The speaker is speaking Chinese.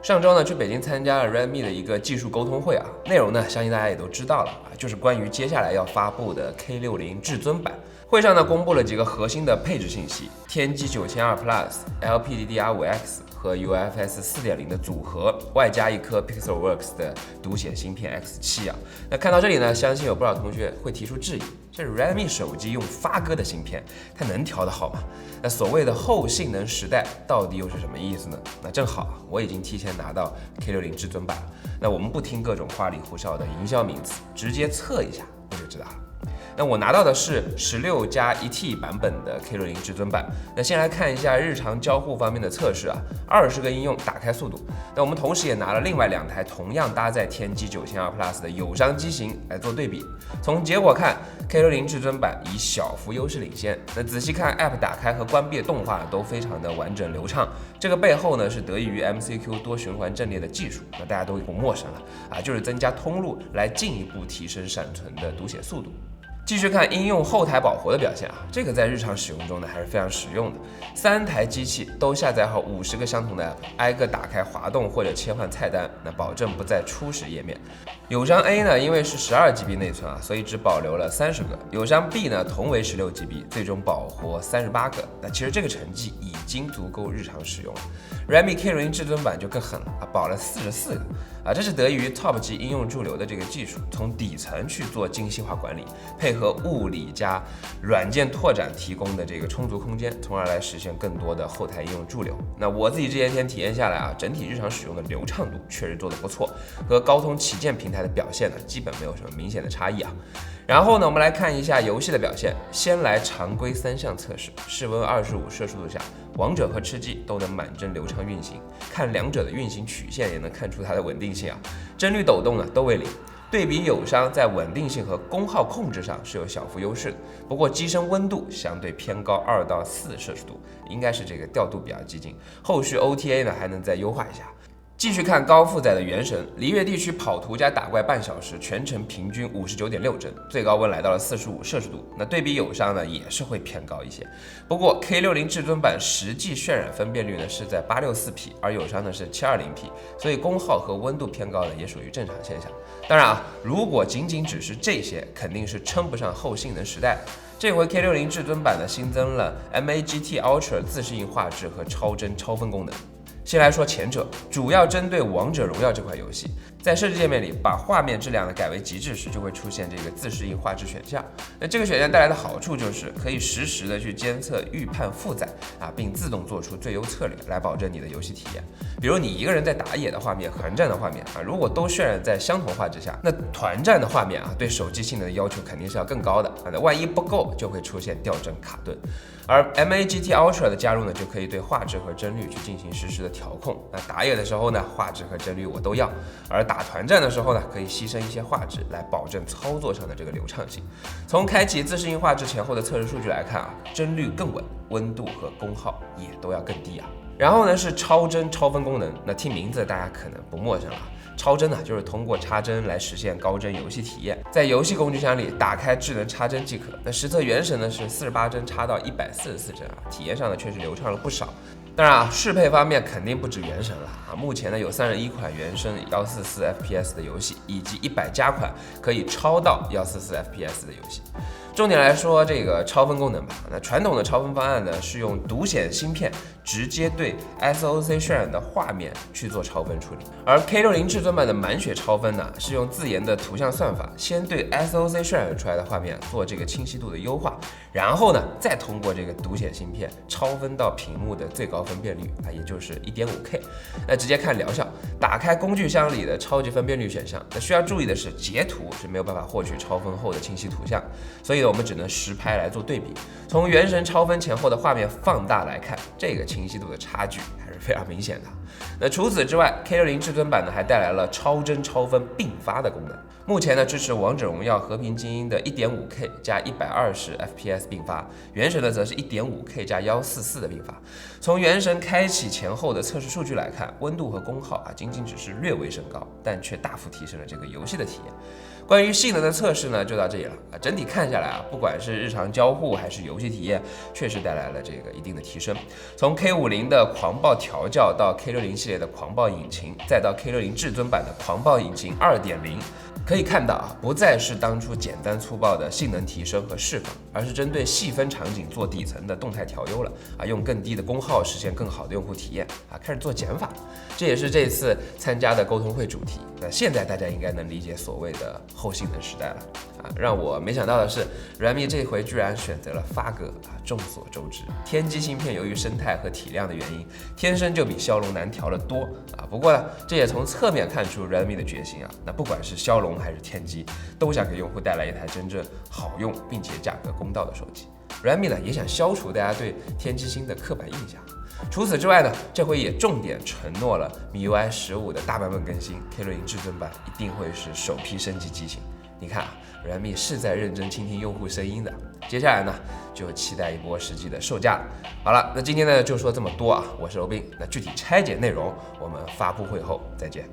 上周呢，去北京参加了 Redmi 的一个技术沟通会啊，内容呢，相信大家也都知道了啊，就是关于接下来要发布的 K60至尊版。会上呢，公布了几个核心的配置信息：天玑9200 Plus、LPDDR5X 和 UFS 4.0的组合，外加一颗 Pixelworks 的独显芯片 X7啊。那看到这里呢，相信有不少同学会提出质疑：这 Redmi 手机用发哥的芯片，它能调得好吗？那所谓的后性能时代到底又是什么意思呢？那正好我已经提前拿到 K60至尊版了，那我们不听各种花里胡哨的营销名词，直接测一下我就知道了。那我拿到的是16+1T 版本的 K60至尊版。那先来看一下日常交互方面的测试啊，20个应用打开速度。那我们同时也拿了另外2台同样搭载天玑9200 Plus 的友商机型来做对比。从结果看 ，K60至尊版以小幅优势领先。那仔细看 App 打开和关闭的动画都非常的完整流畅。这个背后呢是得益于 MCQ 多循环阵列的技术，那大家都不陌生了啊，就是增加通路来进一步提升闪存的读写速度。继续看应用后台保活的表现啊，这个在日常使用中呢还是非常实用的。3台机器都下载好50个相同的 app， 挨个打开滑动或者切换菜单，那保证不在初始页面。友商 A 呢，因为是12GB 内存啊，所以只保留了30个。友商 B 呢，同为16GB， 最终保活38个。那其实这个成绩已经足够日常使用了。Redmi K60至尊版就更狠了啊，保了44个啊，这是得益于 Top 级应用驻留的这个技术，从底层去做精细化管理，配合物理加软件拓展提供的这个充足空间，从而来实现更多的后台应用驻留。那我自己这些天体验下来啊，整体日常使用的流畅度确实做得不错，和高通旗舰平台的表现呢，基本没有什么明显的差异啊。然后呢，我们来看一下游戏的表现。先来常规3项测试，室温25摄氏度下，王者和吃鸡都能满帧流畅运行。看两者的运行曲线也能看出它的稳定性啊，帧率抖动呢都为0。对比友商在稳定性和功耗控制上是有小幅优势的，不过机身温度相对偏高2到4摄氏度，应该是这个调度比较激进。后续 OTA 呢还能再优化一下。继续看高负载的原神，璃月地区跑图加打怪半小时，全程平均59.6帧，最高温来到了45摄氏度。那对比友商呢，也是会偏高一些。不过 K60至尊版实际渲染分辨率呢是在864P，而友商呢是720P，所以功耗和温度偏高呢也属于正常现象。当然啊，如果仅只是这些，肯定是称不上后性能时代的。这回 K60至尊版呢新增了 MAGT Ultra 自适应画质和超帧超分功能。先来说前者，主要针对王者荣耀这款游戏，在设置界面里把画面质量呢改为极致时，就会出现这个自适应画质选项。那这个选项带来的好处就是可以实时的去监测预判负载啊，并自动做出最优策略来保证你的游戏体验。比如你一个人在打野的画面、团战的画面啊，如果都渲染在相同画质下，那团战的画面啊，对手机性能的要求肯定是要更高的啊。那万一不够，就会出现掉帧卡顿。而 MAGT Ultra 的加入呢，就可以对画质和帧率去进行实时的调控。那打野的时候呢，画质和帧率我都要；而打团战的时候呢，可以牺牲一些画质来保证操作上的这个流畅性。从开启自适应画质前后的测试数据来看啊，帧率更稳，温度和功耗也都要更低啊。然后呢是超帧超分功能，那听名字大家可能不陌生了。超帧呢，就是通过插帧来实现高帧游戏体验，在游戏工具箱里打开智能插帧即可。那实测原神呢是48帧插到144帧啊，体验上呢确实流畅了不少。当然啊，适配方面肯定不止原神了啊，目前呢有31款原生144 FPS 的游戏，以及100加款可以超到144 FPS 的游戏。重点来说这个超分功能吧，那传统的超分方案呢是用独显芯片直接对 SOC 渲染的画面去做超分处理，而 K60至尊版的满血超分呢是用自研的图像算法，先对 SOC 渲染出来的画面做这个清晰度的优化，然后呢再通过这个独显芯片超分到屏幕的最高分辨率啊，也就是 1.5K。那直接看疗效，打开工具箱里的超级分辨率选项，那需要注意的是截图是没有办法获取超分后的清晰图像，所以我们只能实拍来做对比。从原神超分前后的画面放大来看，这个清晰度的差距还是非常明显的。那除此之外 ，K60至尊版呢还带来了超帧超分并发的功能。目前呢支持王者荣耀和平精英的 1.5K 加120 FPS 并发，原神呢则是 1.5K 加144的并发。从原神开启前后的测试数据来看，温度和功耗啊仅仅只是略微升高，但却大幅提升了这个游戏的体验。关于性能的测试呢，就到这里了啊。整体看下来啊，不管是日常交互还是游戏体验，确实带来了这个一定的提升。从 K50的狂暴调教到 K60系列的狂暴引擎，再到 K60至尊版的狂暴引擎2.0，可以看到啊，不再是当初简单粗暴的性能提升和释放，而是针对细分场景做底层的动态调优了啊，用更低的功耗实现更好的用户体验啊，开始做减法。这也是这次参加的沟通会主题。那现在大家应该能理解所谓的后性能时代了啊！让我没想到的是，Redmi 这回居然选择了发哥啊！众所周知，天玑芯片由于生态和体量的原因，天生就比骁龙难调得多啊。不过呢，这也从侧面看出 Redmi 的决心啊。那不管是骁龙还是天玑，都想给用户带来一台真正好用并且价格公道的手机。Redmi 呢也想消除大家对天玑芯的刻板印象。除此之外呢，这回也重点承诺了 MIUI 15的大版本更新 ，K60至尊版一定会是首批升级机型。你看啊，Redmi 是在认真倾听用户声音的。接下来呢，就期待一波实际的售价了。好了，那今天呢就说这么多啊，我是欧斌。那具体拆解内容，我们发布会后再见。